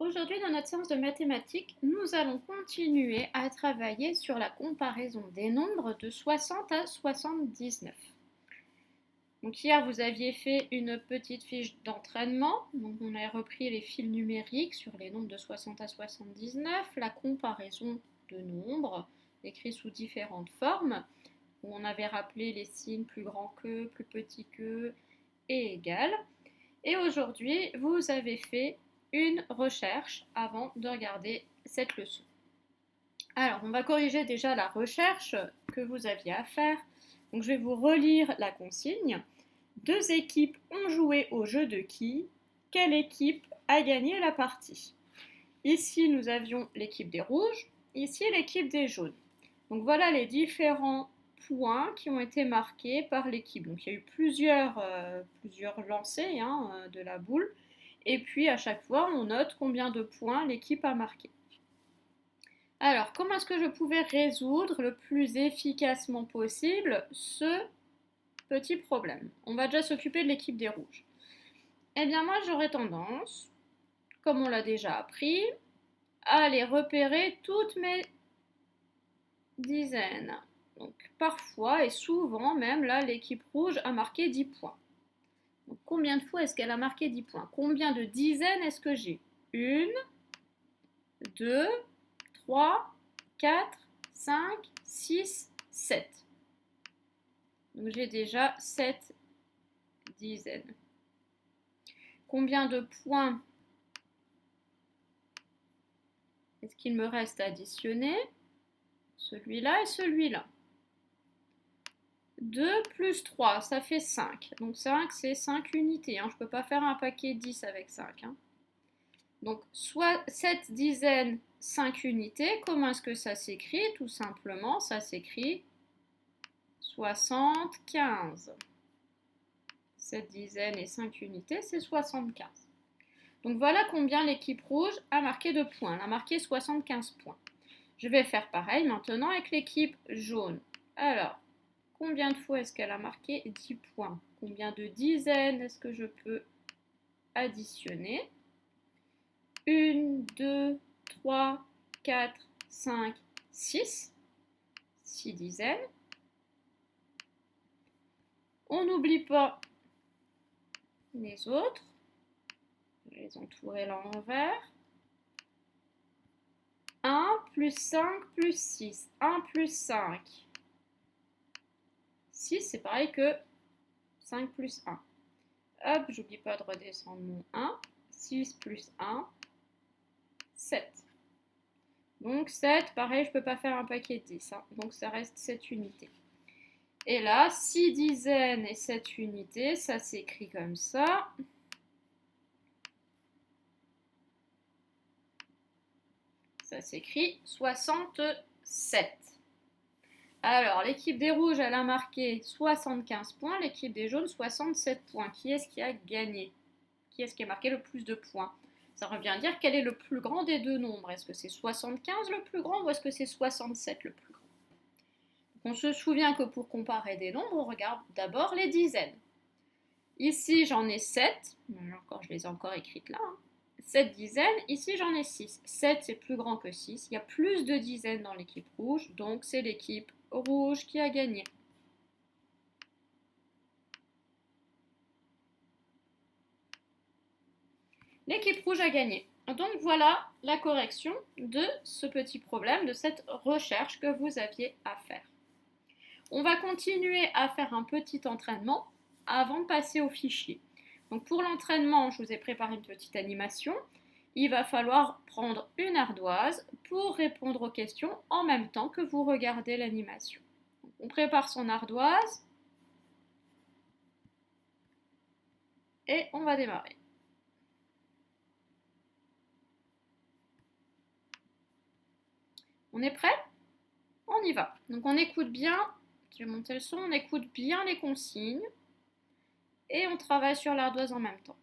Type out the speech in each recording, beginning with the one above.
Aujourd'hui, dans notre séance de mathématiques, nous allons continuer à travailler sur la comparaison des nombres de 60 à 79. Donc hier, vous aviez fait une petite fiche d'entraînement. Donc on a repris les fils numériques sur les nombres de 60 à 79, la comparaison de nombres écrits sous différentes formes, où on avait rappelé les signes plus grand que, plus petit que et égal. Et aujourd'hui, vous avez fait une recherche avant de regarder cette leçon. Alors, on va corriger déjà la recherche que vous aviez à faire. Donc, je vais vous relire la consigne. Deux équipes ont joué au jeu de qui? Quelle équipe a gagné la partie? Ici, nous avions l'équipe des rouges, ici l'équipe des jaunes. Donc, voilà les différents points qui ont été marqués par l'équipe. Donc, il y a eu plusieurs lancers de la boule. Et puis, à chaque fois, on note combien de points l'équipe a marqué. Alors, comment est-ce que je pouvais résoudre le plus efficacement possible ce petit problème? On va déjà s'occuper de l'équipe des rouges. Eh bien, moi, j'aurais tendance, comme on l'a déjà appris, à aller repérer toutes mes dizaines. Donc, parfois et souvent, même là, l'équipe rouge a marqué 10 points. Donc, combien de fois est-ce qu'elle a marqué 10 points? Combien de dizaines est-ce que j'ai? 1, 2, 3, 4, 5, 6, 7. Donc j'ai déjà 7 dizaines. Combien de points est-ce qu'il me reste à additionner? Celui-là et celui-là. 2 plus 3, ça fait 5. Donc 5, c'est 5 unités. Je ne peux pas faire un paquet 10 avec 5. Donc, soit 7 dizaines, 5 unités. Comment est-ce que ça s'écrit? Tout simplement, ça s'écrit 75. 7 dizaines et 5 unités, c'est 75. Donc, voilà combien l'équipe rouge a marqué de points. Elle a marqué 75 points. Je vais faire pareil maintenant avec l'équipe jaune. Alors, combien de fois est-ce qu'elle a marqué 10 points? Combien de dizaines est-ce que je peux additionner? 1, 2, 3, 4, 5, 6. 6 dizaines. On n'oublie pas les autres. Je vais les entourer l'envers. 1 plus 5 plus 6. 1 plus 5. 6, c'est pareil que 5 plus 1. Hop, j'oublie pas de redescendre mon 1. 6 plus 1. 7. Donc 7, pareil, je ne peux pas faire un paquet de 10. Donc ça reste 7 unités. Et là, 6 dizaines et 7 unités, ça s'écrit comme ça. Ça s'écrit 67. Alors, l'équipe des rouges, elle a marqué 75 points, l'équipe des jaunes, 67 points. Qui est-ce qui a gagné? Qui est-ce qui a marqué le plus de points? Ça revient à dire quel est le plus grand des deux nombres. Est-ce que c'est 75 le plus grand ou est-ce que c'est 67 le plus grand? On se souvient que pour comparer des nombres, on regarde d'abord les dizaines. Ici, j'en ai 7. Je les ai encore écrites là. 7 dizaines. Ici, j'en ai 6. 7, c'est plus grand que 6. Il y a plus de dizaines dans l'équipe rouge, donc c'est l'équipe rouge qui a gagné. L'équipe rouge a gagné. Donc voilà la correction de ce petit problème, de cette recherche que vous aviez à faire. On va continuer à faire un petit entraînement avant de passer au fichier. Donc pour l'entraînement, je vous ai préparé une petite animation. Il va falloir prendre une ardoise pour répondre aux questions en même temps que vous regardez l'animation. On prépare son ardoise et on va démarrer. On est prêt? On y va. Donc on écoute bien, je vais monter le son, on écoute bien les consignes et on travaille sur l'ardoise en même temps.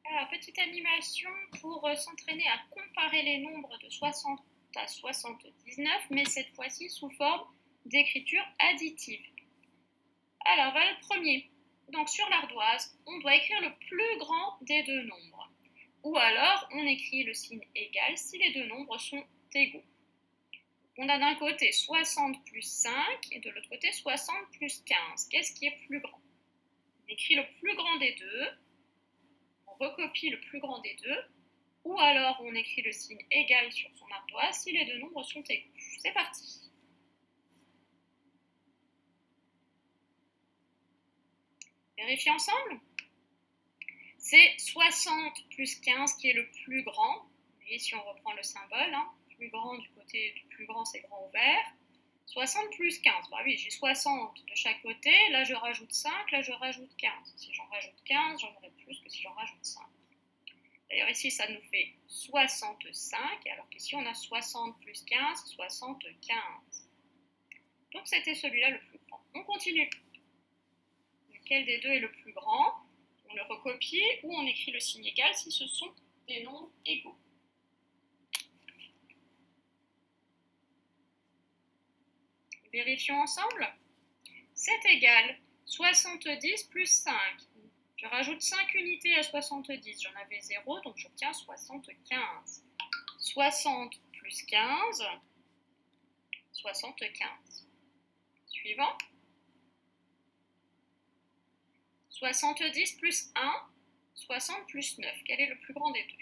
Alors, petite animation pour s'entraîner à comparer les nombres de 60 à 79, mais cette fois-ci sous forme d'écriture additive. Alors, voilà le premier. Donc sur l'ardoise, on doit écrire le plus grand des deux nombres. ou alors on écrit le signe égal si les deux nombres sont égaux. On a d'un côté 60 plus 5 et de l'autre côté 60 plus 15. Qu'est-ce qui est plus grand? On écrit le plus grand des deux, on recopie le plus grand des deux, ou alors on écrit le signe égal sur son ardoise si les deux nombres sont égaux. C'est parti. Vérifiez ensemble. C'est 60 plus 15 qui est le plus grand. Et si on reprend le symbole, plus grand du côté du plus grand, c'est grand ouvert. 60 plus 15, bah oui, j'ai 60 de chaque côté, là je rajoute 5, là je rajoute 15. Si j'en rajoute 15, j'en aurai plus que si j'en rajoute 5. D'ailleurs ici ça nous fait 65, alors qu'ici on a 60 plus 15, 75. Donc c'était celui-là le plus grand. On continue. Lequel des deux est le plus grand? On le recopie ou on écrit le signe égal si ce sont des nombres égaux. Vérifions ensemble. C'est égal 70 plus 5. Je rajoute 5 unités à 70, j'en avais 0, donc j'obtiens 75. 60 plus 15, 75. Suivant. 70 plus 1, 60 plus 9. Quel est le plus grand des deux?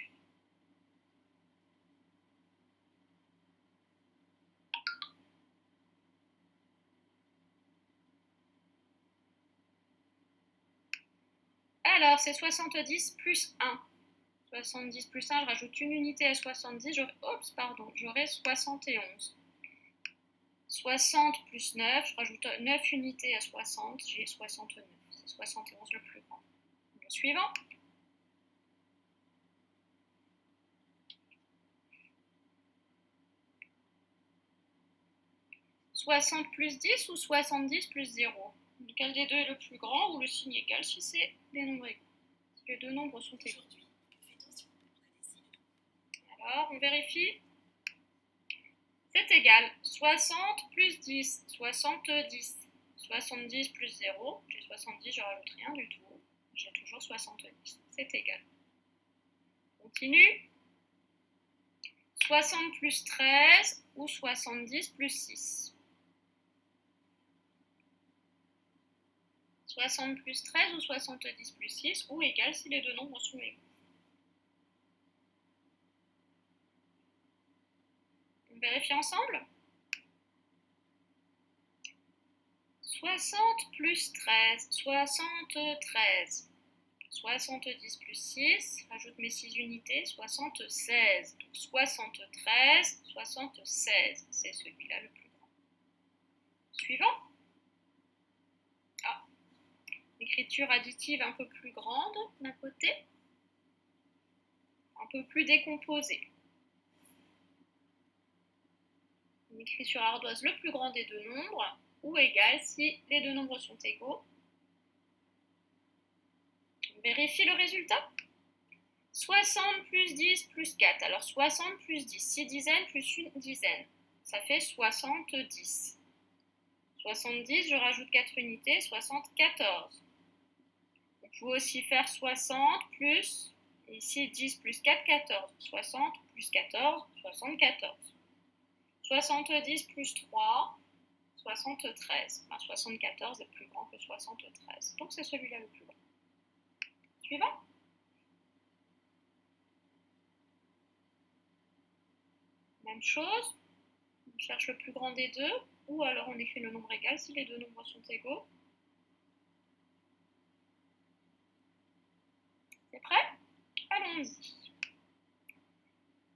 Alors, c'est 70 plus 1. 70 plus 1, je rajoute une unité à 70, j'aurai 71. 60 plus 9, je rajoute 9 unités à 60, j'ai 69. C'est 71 le plus grand. Le suivant. « 60 plus 10 ou 70 plus 0 ?» Lequel des deux est le plus grand ou le signe égal si c'est des nombres égaux? Si les deux nombres sont égaux. Alors, on vérifie. C'est égal. 60 plus 10, 70. 70 plus 0, j'ai 70, je rajoute rien du tout. J'ai toujours 70. C'est égal. Continue. 60 plus 13 ou 70 plus 6. 60 plus 13 ou 70 plus 6 ou égal si les deux nombres sont égaux. On vérifie ensemble. 60 plus 13, 73. 70 plus 6, rajoute mes 6 unités, 76. Donc 73, 76. C'est celui-là le plus grand. Suivant. Écriture additive un peu plus grande d'un côté, un peu plus décomposée. On écrit sur ardoise le plus grand des deux nombres, ou égal si les deux nombres sont égaux. On vérifie le résultat. 60 plus 10 plus 4. Alors 60 plus 10, 6 dizaines plus une dizaine. Ça fait 70. 70, je rajoute 4 unités, 74. On peut aussi faire 60 plus, ici 10 plus 4, 14. 60 plus 14, 74. 70 plus 3, 73. Enfin, 74 est plus grand que 73. Donc c'est celui-là le plus grand. Suivant. Même chose. On cherche le plus grand des deux. Ou alors on écrit le nombre égal si les deux nombres sont égaux. C'est prêt? Allons-y.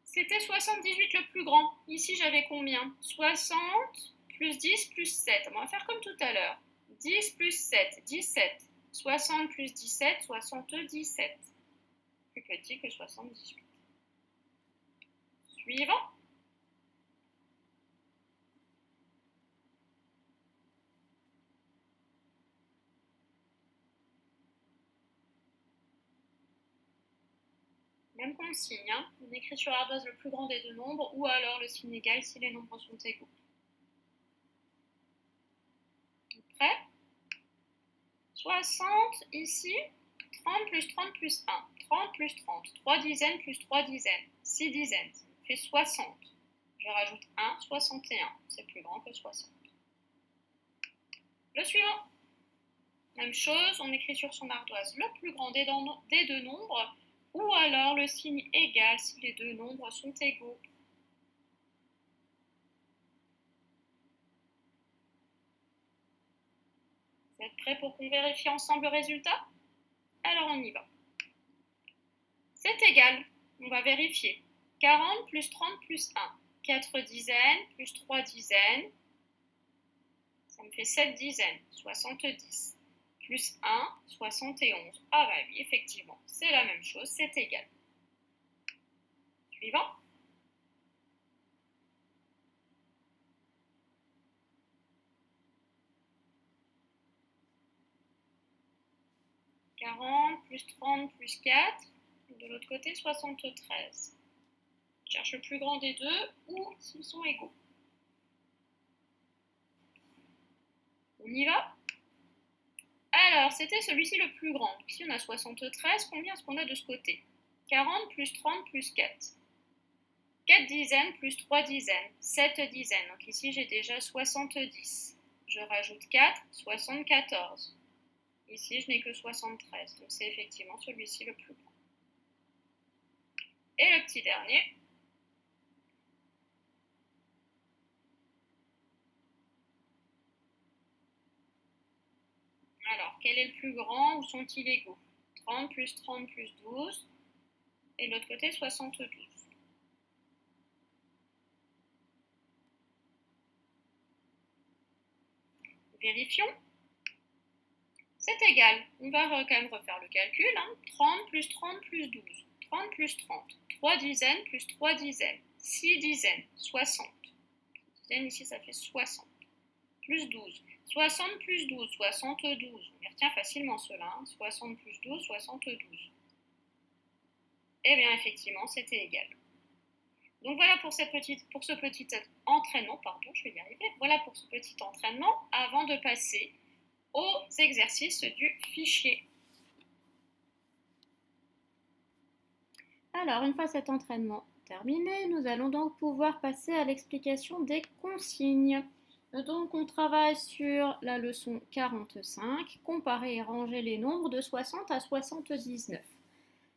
C'était 78 le plus grand. Ici, j'avais combien? 60 plus 10 plus 7. On va faire comme tout à l'heure. 10 plus 7, 17. 60 plus 17, 77. Plus petit que 78. Suivant. Même consigne, on écrit sur ardoise le plus grand des deux nombres ou alors le signe égal si les nombres sont égaux. Prêt? 60 ici, 30 plus 30 plus 1, 30 plus 30, 3 dizaines plus 3 dizaines, 6 dizaines, ça me fait 60. Je rajoute 1, 61, c'est plus grand que 60. Le suivant. Même chose, on écrit sur son ardoise le plus grand des deux nombres, ou alors le signe égal si les deux nombres sont égaux. Vous êtes prêts pour qu'on vérifie ensemble le résultat? Alors on y va. C'est égal, on va vérifier. 40 plus 30 plus 1, 4 dizaines plus 3 dizaines, ça me fait 7 dizaines, 70. Plus 1, 71. Ah bah oui, effectivement, c'est la même chose, c'est égal. Suivant. « 40 plus 30 plus 4, de l'autre côté 73. Je cherche le plus grand des deux ou s'ils sont égaux. On y va? Alors, c'était celui-ci le plus grand. Donc, ici, on a 73. Combien est-ce qu'on a de ce côté? 40 plus 30 plus 4. 4 dizaines plus 3 dizaines. 7 dizaines. Donc, ici, j'ai déjà 70. Je rajoute 4, 74. Ici, je n'ai que 73. Donc, c'est effectivement celui-ci le plus grand. Et le petit dernier. Alors, quel est le plus grand? Où sont-ils égaux? 30 plus 30 plus 12. Et de l'autre côté, 72. Vérifions. C'est égal. On va quand même refaire le calcul. 30 plus 30 plus 12. 30 plus 30. 3 dizaines plus 3 dizaines. 6 dizaines. 60. Ici, ça fait 60. Plus 12. 60 plus 12, 72. On y retient facilement cela. 60 plus 12, 72. Eh bien, effectivement, c'était égal. Donc voilà pour ce petit entraînement. Pardon, je vais y arriver. Voilà pour ce petit entraînement avant de passer aux exercices du fichier. Alors, une fois cet entraînement terminé, nous allons donc pouvoir passer à l'explication des consignes. Donc, on travaille sur la leçon 45, comparer et ranger les nombres de 60 à 79.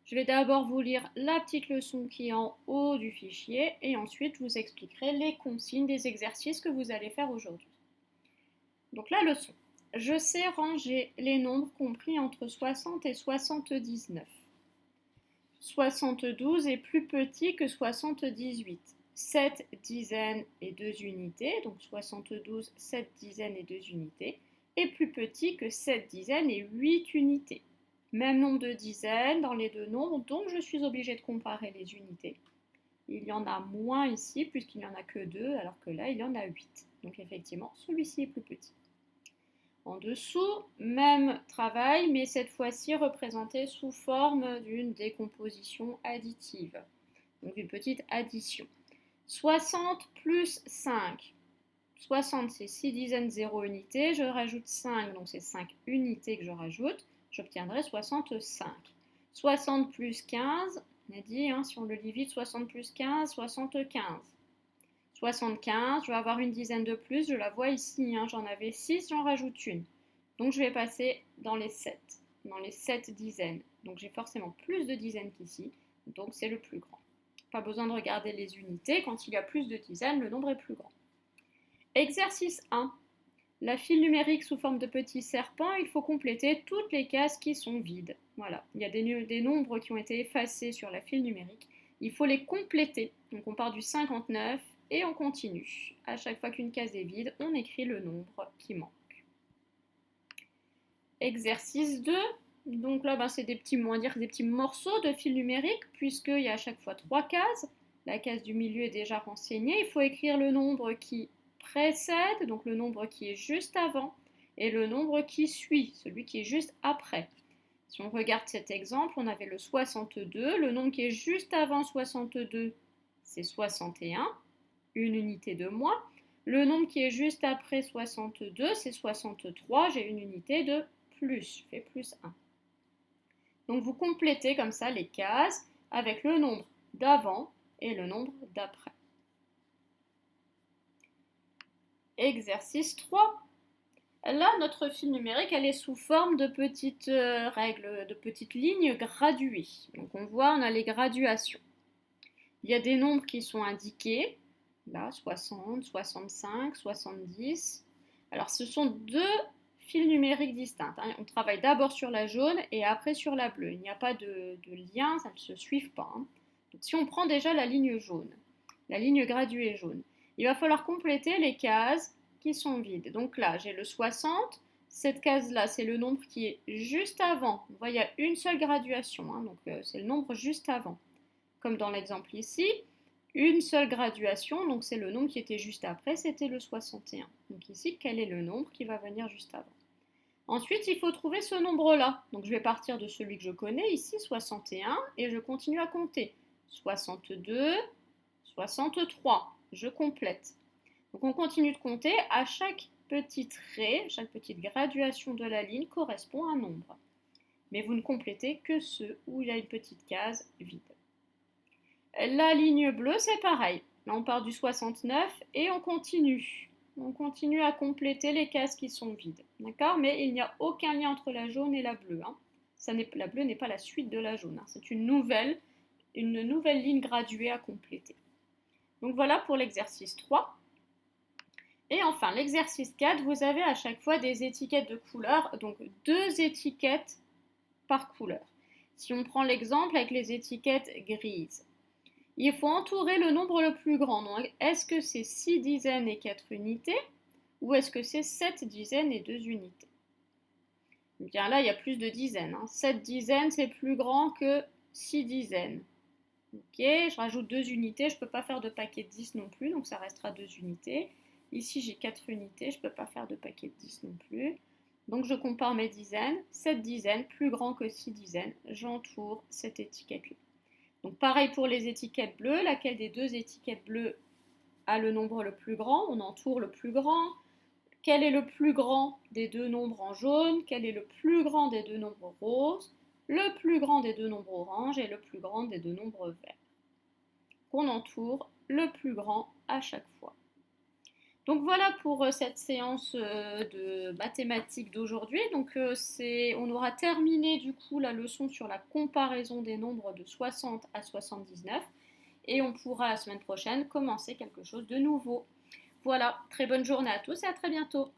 Je vais d'abord vous lire la petite leçon qui est en haut du fichier et ensuite je vous expliquerai les consignes des exercices que vous allez faire aujourd'hui. Donc, la leçon. Je sais ranger les nombres compris entre 60 et 79. 72 est plus petit que 78. 7 dizaines et 2 unités, donc 72, 7 dizaines et 2 unités, est plus petit que 7 dizaines et 8 unités. Même nombre de dizaines dans les deux nombres, donc je suis obligée de comparer les unités. Il y en a moins ici, puisqu'il n'y en a que 2, alors que là, il y en a 8. Donc effectivement, celui-ci est plus petit. En dessous, même travail, mais cette fois-ci représenté sous forme d'une décomposition additive, donc une petite addition. 60 plus 5. 60, c'est 6 dizaines 0 unités. Je rajoute 5, donc c'est 5 unités que je rajoute. J'obtiendrai 65. 60 plus 15, on a dit, si on le lit vite, 60 plus 15, 75. 75, je vais avoir une dizaine de plus, je la vois ici, j'en avais 6, j'en rajoute une. Donc je vais passer dans les 7 dizaines. Donc j'ai forcément plus de dizaines qu'ici, donc c'est le plus grand. Pas besoin de regarder les unités, quand il y a plus de dizaines, le nombre est plus grand. Exercice 1. La file numérique sous forme de petits serpents, il faut compléter toutes les cases qui sont vides. Voilà, il y a des nombres qui ont été effacés sur la file numérique. Il faut les compléter. Donc on part du 59 et on continue. À chaque fois qu'une case est vide, on écrit le nombre qui manque. Exercice 2. Donc là, c'est des petits morceaux de fil numérique, puisqu'il y a à chaque fois 3 cases. La case du milieu est déjà renseignée. Il faut écrire le nombre qui précède, donc le nombre qui est juste avant, et le nombre qui suit, celui qui est juste après. Si on regarde cet exemple, on avait le 62. Le nombre qui est juste avant 62, c'est 61, une unité de moins. Le nombre qui est juste après 62, c'est 63, j'ai une unité de plus, je fais plus 1. Donc vous complétez comme ça les cases avec le nombre d'avant et le nombre d'après. Exercice 3. Là, notre fil numérique, elle est sous forme de petites règles, de petites lignes graduées. Donc on voit, on a les graduations. Il y a des nombres qui sont indiqués, là, 60, 65, 70. Alors ce sont deux fils numériques distincts, hein. On travaille d'abord sur la jaune et après sur la bleue. Il n'y a pas de lien, ça ne se suit pas, hein. Donc si on prend déjà la ligne jaune, la ligne graduée jaune, il va falloir compléter les cases qui sont vides. Donc là, j'ai le 60. Cette case-là, c'est le nombre qui est juste avant. On voit, il y a une seule graduation, hein, donc c'est le nombre juste avant. Comme dans l'exemple ici, une seule graduation, donc c'est le nombre qui était juste après, c'était le 61. Donc ici, quel est le nombre qui va venir juste avant? Ensuite, il faut trouver ce nombre-là. Donc je vais partir de celui que je connais, ici 61, et je continue à compter. 62, 63, je complète. Donc on continue de compter, à chaque petit trait, chaque petite graduation de la ligne correspond à un nombre. Mais vous ne complétez que ceux où il y a une petite case vide. La ligne bleue, c'est pareil. Là, on part du 69 et on continue. On continue à compléter les cases qui sont vides. D'accord? Mais il n'y a aucun lien entre la jaune et la bleue, hein. La bleue n'est pas la suite de la jaune, hein. C'est une nouvelle ligne graduée à compléter. Donc voilà pour l'exercice 3. Et enfin, l'exercice 4, vous avez à chaque fois des étiquettes de couleur, donc 2 étiquettes par couleur. Si on prend l'exemple avec les étiquettes grises, il faut entourer le nombre le plus grand. Donc, est-ce que c'est 6 dizaines et 4 unités ou est-ce que c'est 7 dizaines et 2 unités? Bien là, il y a plus de dizaines, hein. 7 dizaines, c'est plus grand que 6 dizaines. Ok, je rajoute 2 unités, je ne peux pas faire de paquet de 10 non plus, donc ça restera 2 unités. Ici, j'ai 4 unités, je ne peux pas faire de paquet de 10 non plus. Donc je compare mes dizaines, 7 dizaines, plus grand que 6 dizaines, j'entoure cette étiquette-là. Donc pareil pour les étiquettes bleues, laquelle des deux étiquettes bleues a le nombre le plus grand? On entoure le plus grand. Quel est le plus grand des deux nombres en jaune? Quel est le plus grand des deux nombres roses? Le plus grand des deux nombres orange et le plus grand des deux nombres verts. On entoure le plus grand à chaque fois. Donc voilà pour cette séance de mathématiques d'aujourd'hui. Donc on aura terminé du coup la leçon sur la comparaison des nombres de 60 à 79 et on pourra la semaine prochaine commencer quelque chose de nouveau. Voilà, très bonne journée à tous et à très bientôt.